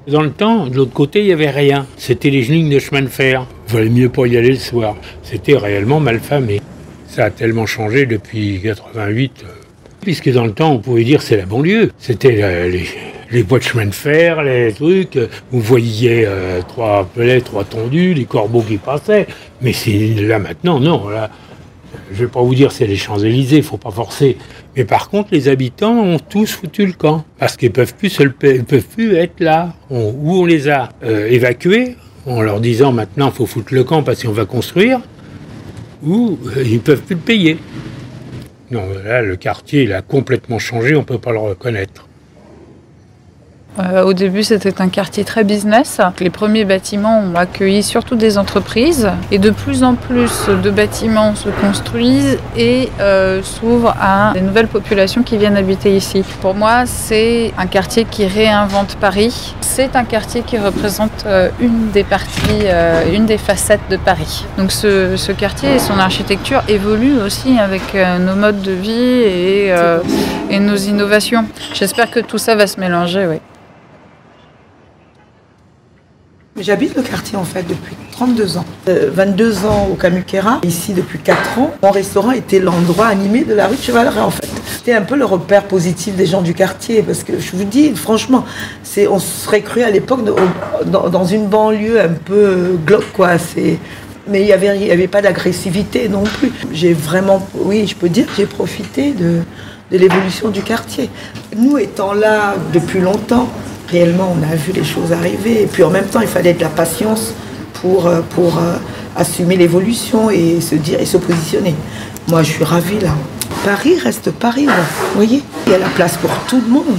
Dans le temps, de l'autre côté, il n'y avait rien. C'était les lignes de chemin de fer. Il valait mieux pas y aller le soir. C'était réellement malfamé. Ça a tellement changé depuis 88. Puisque dans le temps, on pouvait dire c'est la banlieue. C'était les voies de chemin de fer, les trucs. Vous voyiez 3 pelets, 3 tondus, les corbeaux qui passaient. Mais c'est là maintenant, non. Là, je vais pas vous dire c'est les Champs-Élysées, faut pas forcer. Mais par contre, les habitants ont tous foutu le camp. Parce qu'ils peuvent plus être là. Où on les a évacués, en leur disant maintenant il faut foutre le camp parce qu'on va construire. Ou ils peuvent plus le payer. Non, là, le quartier, il a complètement changé, on ne peut pas le reconnaître. Au début, c'était un quartier très business. Les premiers bâtiments ont accueilli surtout des entreprises et de plus en plus de bâtiments se construisent et s'ouvrent à des nouvelles populations qui viennent habiter ici. Pour moi, c'est un quartier qui réinvente Paris. C'est un quartier qui représente une des parties, une des facettes de Paris. Donc ce quartier et son architecture évoluent aussi avec nos modes de vie et nos innovations. J'espère que tout ça va se mélanger, oui. J'habite le quartier en fait depuis 32 ans. 22 ans au Camukera, ici depuis 4 ans. Mon restaurant était l'endroit animé de la rue de Chevaleret en fait. C'était un peu le repère positif des gens du quartier parce que je vous dis franchement, on serait cru à l'époque dans une banlieue un peu glauque quoi. Mais il y avait pas d'agressivité non plus. J'ai vraiment, oui je peux dire, j'ai profité de l'évolution du quartier. Nous étant là depuis longtemps, réellement, on a vu les choses arriver. Et puis en même temps, il fallait de la patience pour assumer l'évolution et se dire et se positionner. Moi, je suis ravie là. Paris reste Paris, là. Vous voyez, il y a la place pour tout le monde.